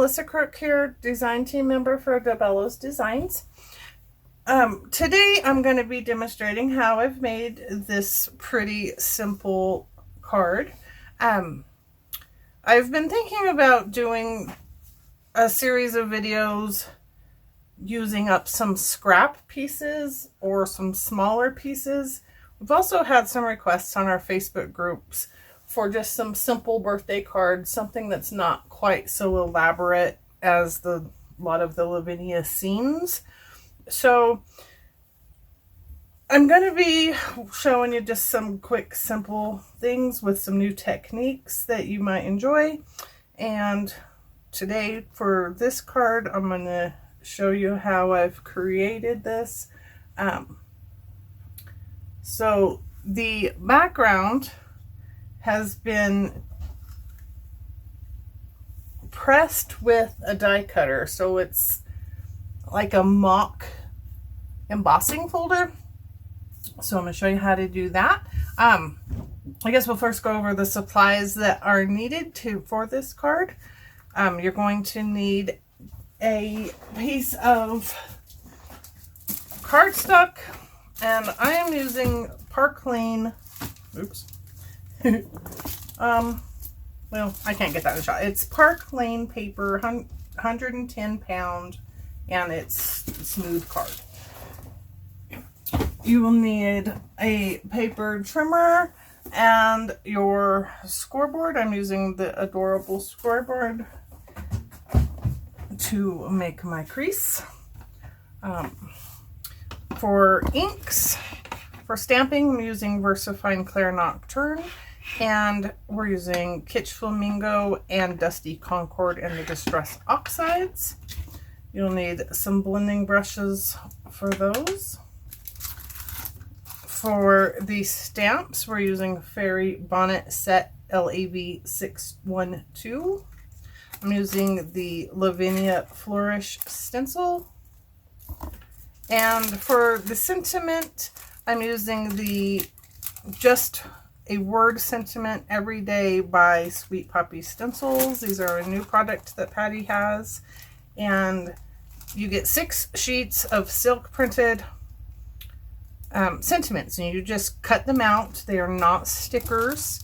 Melissa Crook here, design team member for Bello's Designs. Today I'm going to be demonstrating how I've made this pretty simple card. I've been thinking about doing a series of videos using up some scrap pieces or some smaller pieces. We've also had some requests on our Facebook groups for just some simple birthday cards, something that's not quite so elaborate as a lot of the Lavinia scenes. So I'm going to be showing you just some quick, simple things with some new techniques that you might enjoy. And today for this card, I'm going to show you how I've created this. So the background has been pressed with a die cutter, so it's like a mock embossing folder. So I'm going to show you how to do that. I guess we'll first go over the supplies that are needed for this card. You're going to need a piece of cardstock, and I am using Park Lane. Oops. Well, I can't get that in a shot. It's Park Lane paper, 110 pound, and it's smooth card. You will need a paper trimmer and your scoreboard. I'm using the adorable scoreboard to make my crease. For inks, for stamping, I'm using VersaFine Clair Nocturne, and we're using Kitsch Flamingo and Dusty Concord and the Distress Oxides. You'll need some blending brushes for those. For the stamps, we're using Fairy Bonnet Set LAV 612. I'm using the Lavinia Flourish Stencil. And for the sentiment, I'm using the Just a Word Sentiment Every Day by Sweet Poppy Stencils. These are a new product that Patty has. And you get 6 sheets of silk printed sentiments, and you just cut them out. They are not stickers,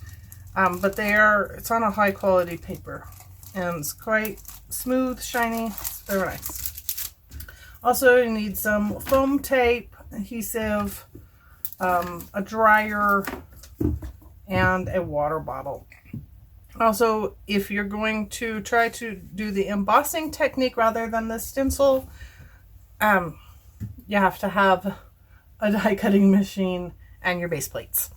but it's on a high quality paper, and it's quite smooth, shiny. It's very nice. Also, you need some foam tape, adhesive, a dryer, and a water bottle. Also, if you're going to try to do the embossing technique rather than the stencil, you have to have a die cutting machine and your base plates.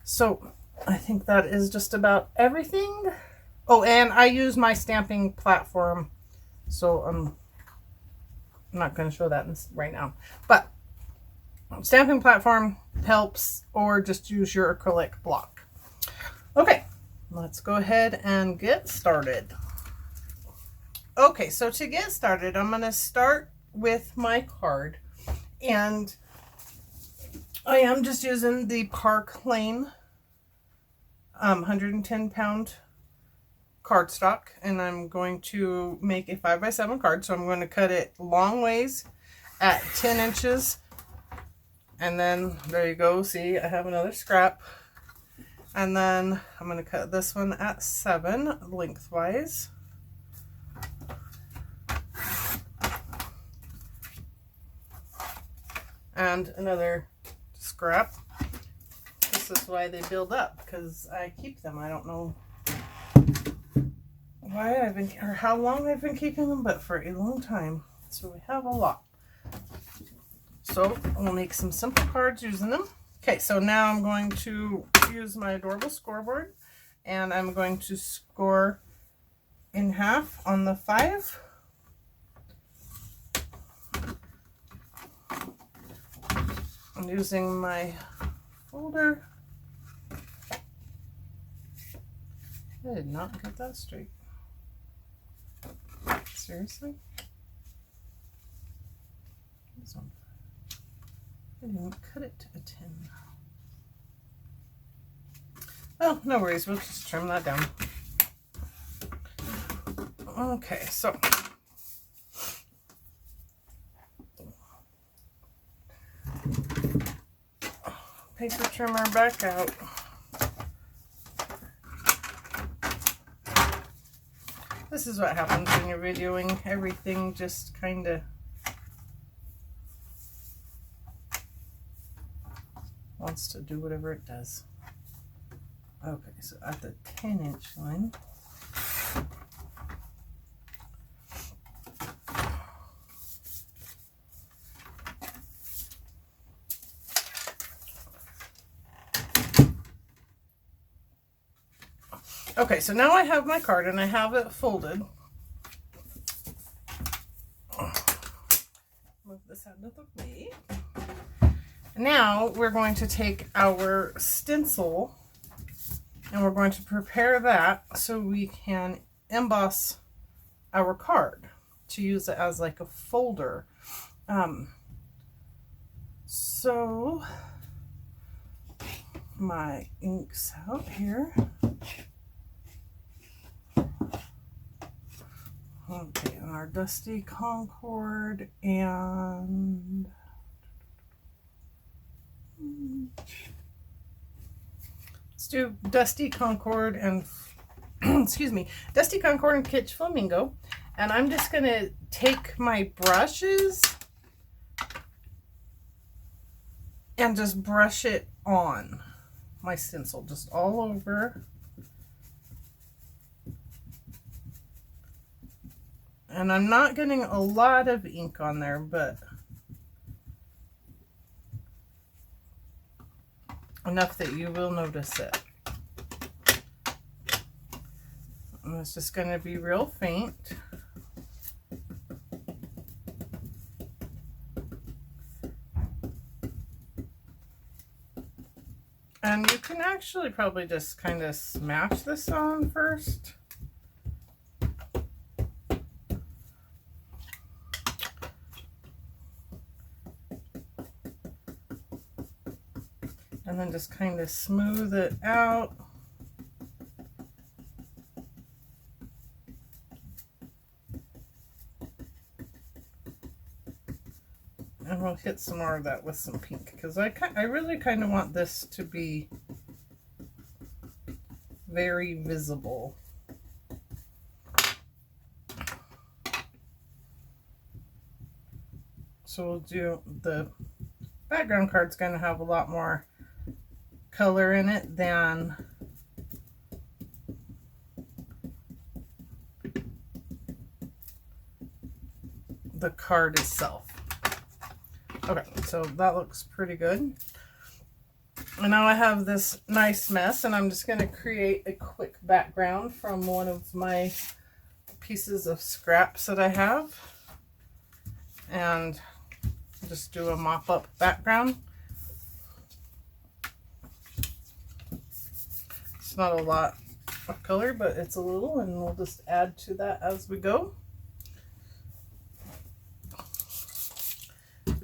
So I think that is just about everything. Oh, and I use my stamping platform, so I'm not going to show that right now, but stamping platform helps, or just use your acrylic block. Okay, let's go ahead and get started. Okay, so to get started, I'm going to start with my card, and I am just using the Park Lane 110 pound cardstock, and I'm going to make a 5x7 card. So I'm going to cut it long ways at 10 inches, and then there you go. See, I have another scrap, and then I'm going to cut this one at 7 lengthwise. And another scrap. This is why they build up, because I keep them. I don't know why or how long I've been keeping them, but for a long time. So we have a lot. So we'll make some simple cards using them. Okay, so now I'm going to use my adorable scoreboard, and I'm going to score in half on the 5. I'm using my folder. I did not get that straight. Seriously? I didn't cut it to a 10. Well, no worries. We'll just trim that down. Okay, so paper trimmer back out. This is what happens when you're videoing. Everything just kind of wants to do whatever it does. Okay, so at the 10-inch line. Okay, so now I have my card and I have it folded. Move this out of the way. Now we're going to take our stencil and we're going to prepare that so we can emboss our card to use it as like a folder. So my ink's out here. Okay, and our dusty Concord and let's do dusty Concord and excuse me, dusty Concord and Kitsch Flamingo. And I'm just gonna take my brushes and just brush it on my stencil, just all over. And I'm not getting a lot of ink on there, but enough that you will notice it. And it's just going to be real faint. And you can actually probably just kind of smash this on first. And then just kind of smooth it out. And we'll hit some more of that with some pink because I really kind of want this to be very visible. So we'll do the background card's going to have a lot more color in it than the card itself. Okay, so that looks pretty good. And now I have this nice mess and I'm just going to create a quick background from one of my pieces of scraps that I have and just do a mop-up background. It's not a lot of color, but it's a little, and we'll just add to that as we go. And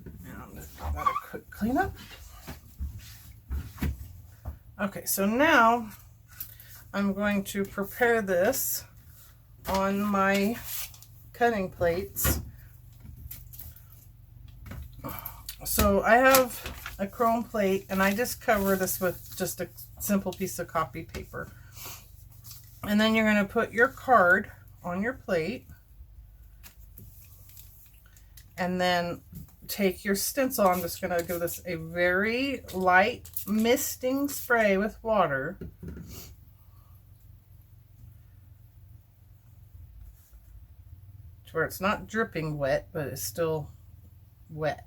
just give that a quick cleanup. Okay, so now I'm going to prepare this on my cutting plates. So I have a chrome plate and I just cover this with just a simple piece of copy paper. And then you're going to put your card on your plate and then take your stencil. I'm just going to give this a very light misting spray with water. To where it's not dripping wet, but it's still wet.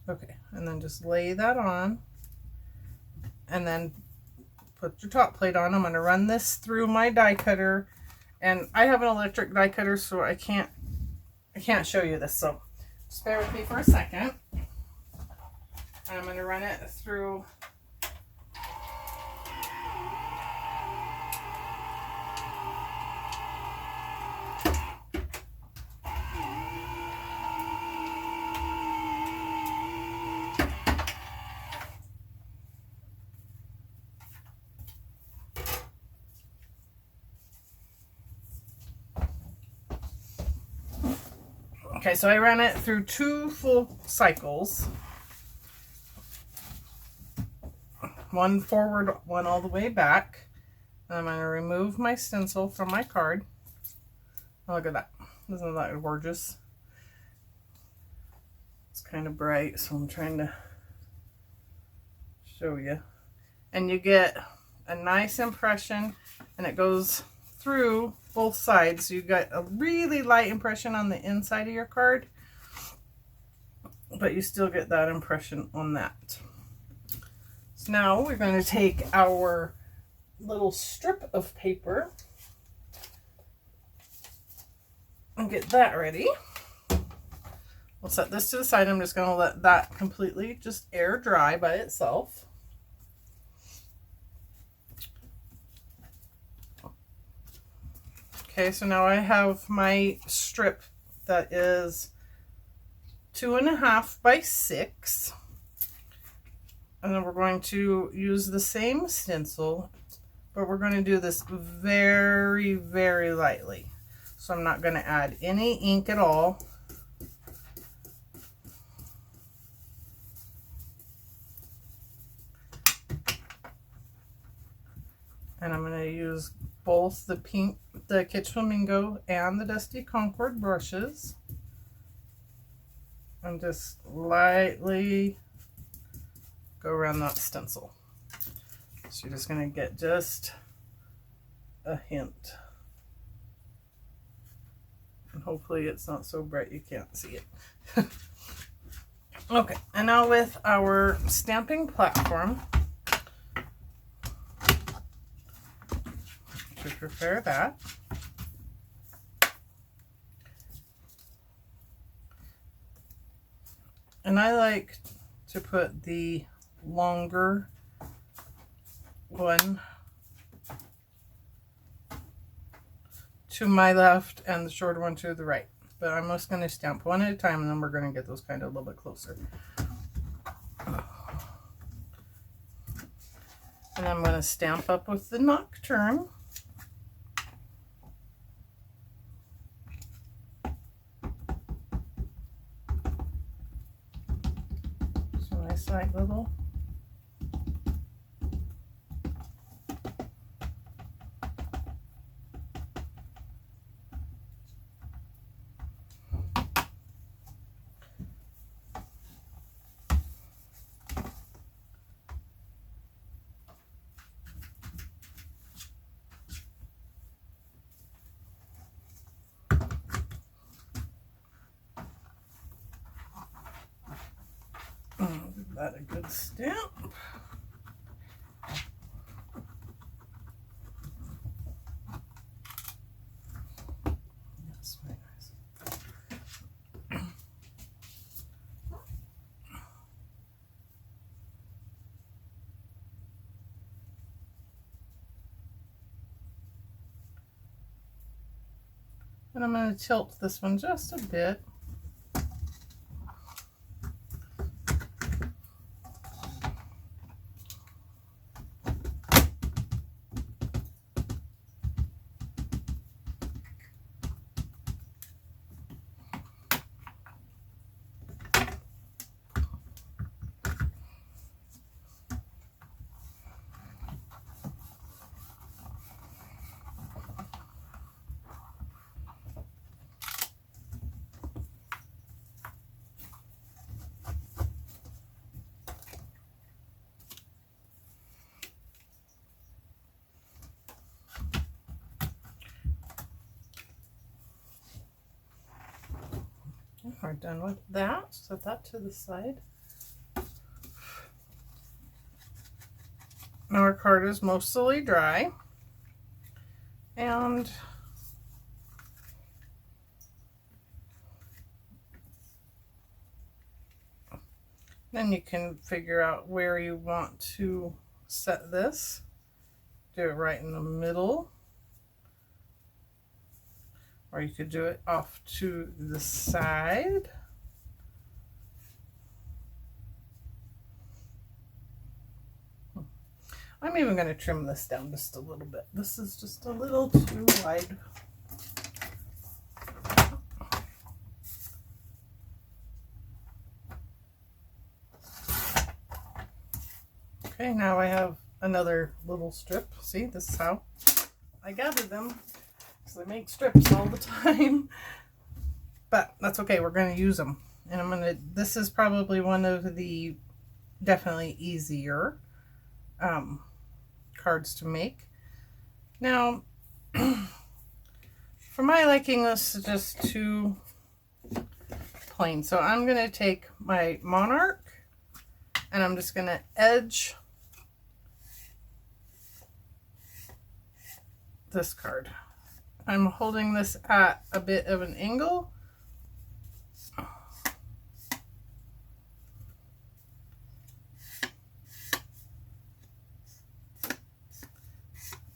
Okay, and then just lay that on and then put your top plate on. I'm going to run this through my die cutter, and I have an electric die cutter, so I can't show you this, so just bear with me for a second. I'm going to run it through Okay, so I ran it through 2 full cycles. One forward, one all the way back. And I'm going to remove my stencil from my card. Oh, look at that. Isn't that gorgeous? It's kind of bright, so I'm trying to show you. And you get a nice impression, and it goes through both sides. So you got a really light impression on the inside of your card, but you still get that impression on that. So now we're going to take our little strip of paper and get that ready. We'll set this to the side. I'm just going to let that completely just air dry by itself. Okay, so now I have my strip that is 2.5 by 6. And then we're going to use the same stencil, but we're going to do this very, very lightly. So I'm not going to add any ink at all. And I'm going to use both the Kitsch Flamingo and the Dusty Concord brushes. And just lightly go around that stencil. So you're just going to get just a hint. And hopefully it's not so bright you can't see it. Okay, and now with our stamping platform, to prepare that, and I like to put the longer one to my left and the shorter one to the right, but I'm just going to stamp one at a time, and then we're going to get those kind of a little bit closer. And I'm going to stamp up with the Nocturne. Like little. Give that a good stamp. That's very nice. And I'm going to tilt this one just a bit. We're done with that. Set that to the side. Now our card is mostly dry, and then you can figure out where you want to set this. Do it right in the middle, or you could do it off to the side. I'm even going to trim this down just a little bit. This is just a little too wide. Okay, now I have another little strip. See, this is how I gather them, because I make strips all the time. But that's okay, we're going to use them. And this is probably one of the definitely easier cards to make. Now, for my liking, this is just too plain. So I'm going to take my Monarch and I'm just going to edge this card. I'm holding this at a bit of an angle.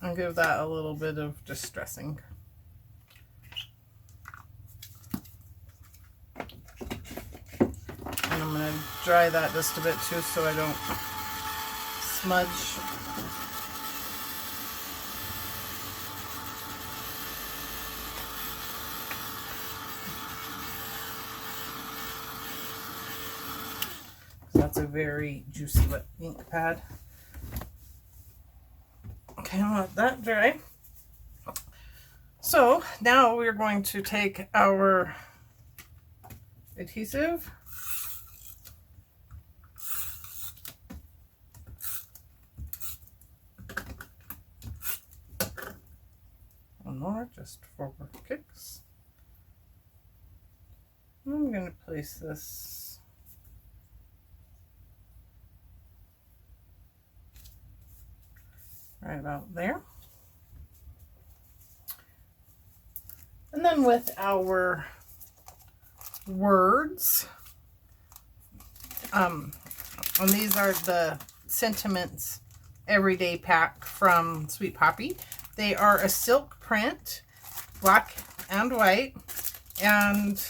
And give that a little bit of distressing. And I'm going to dry that just a bit too so I don't smudge. That's a very juicy wet ink pad. Okay, I'll let that dry. So now we're going to take our adhesive one more just for kicks. I'm going to place this right about there. And then with our words, and these are the Sentiments Everyday Pack from Sweet Poppy. They are a silk print, black and white, and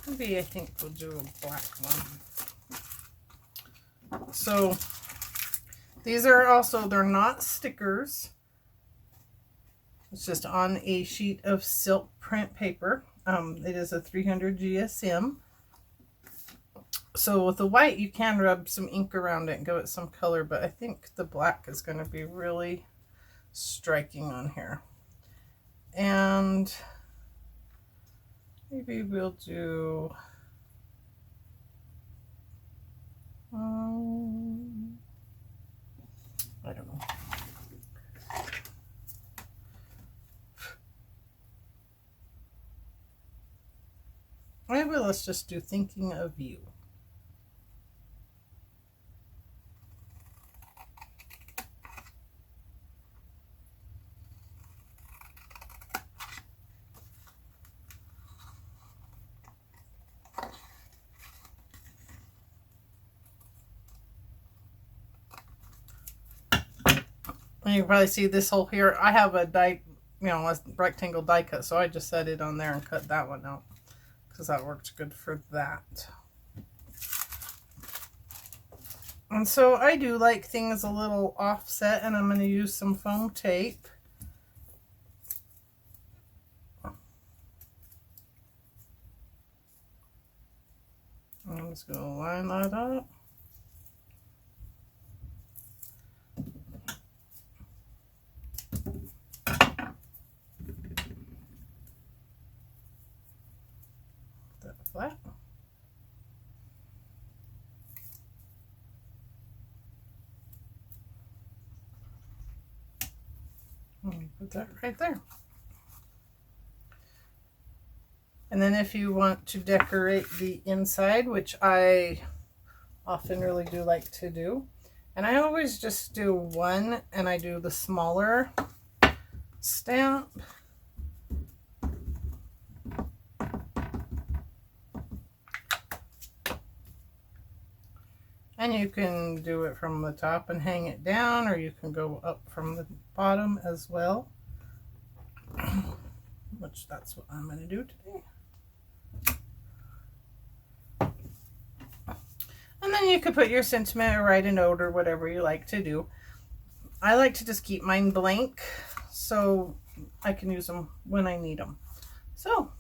maybe I think we'll do a black one. So these are also, they're not stickers. It's just on a sheet of silk print paper. It is a 300 GSM. So with the white, you can rub some ink around it and give it some color, but I think the black is going to be really striking on here. And maybe we'll do I don't know. Maybe let's just do Thinking of You. And you can probably see this hole here. I have a die, a rectangle die cut, so I just set it on there and cut that one out because that worked good for that. And so I do like things a little offset, and I'm going to use some foam tape. I'm just going to line that up. That flat. Put that right there. And then if you want to decorate the inside, which I often really do like to do, and I always just do one, and I do the smaller stamp. And you can do it from the top and hang it down, or you can go up from the bottom as well, which that's what I'm going to do today. And then you could put your sentiment or write a note or whatever you like to do. I like to just keep mine blank so I can use them when I need them. So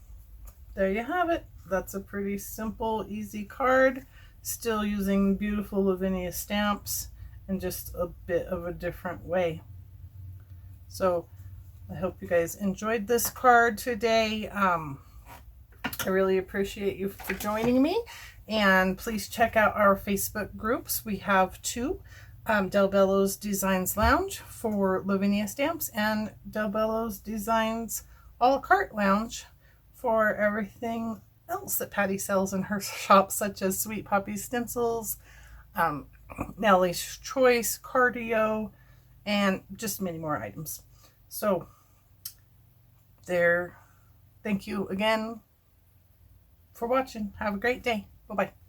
there you have it. That's a pretty simple, easy card still using beautiful Lavinia stamps in just a bit of a different way. So I hope you guys enjoyed this card today. I really appreciate you for joining me, and please check out our Facebook groups. We have two, Del Bello's Designs Lounge for Lavinia stamps and Del Bello's Designs a la carte lounge for everything else that Patty sells in her shop, such as Sweet Poppy's stencils, Nellie's Choice, Cardio, and just many more items. So there, thank you again for watching. Have a great day. Bye-bye.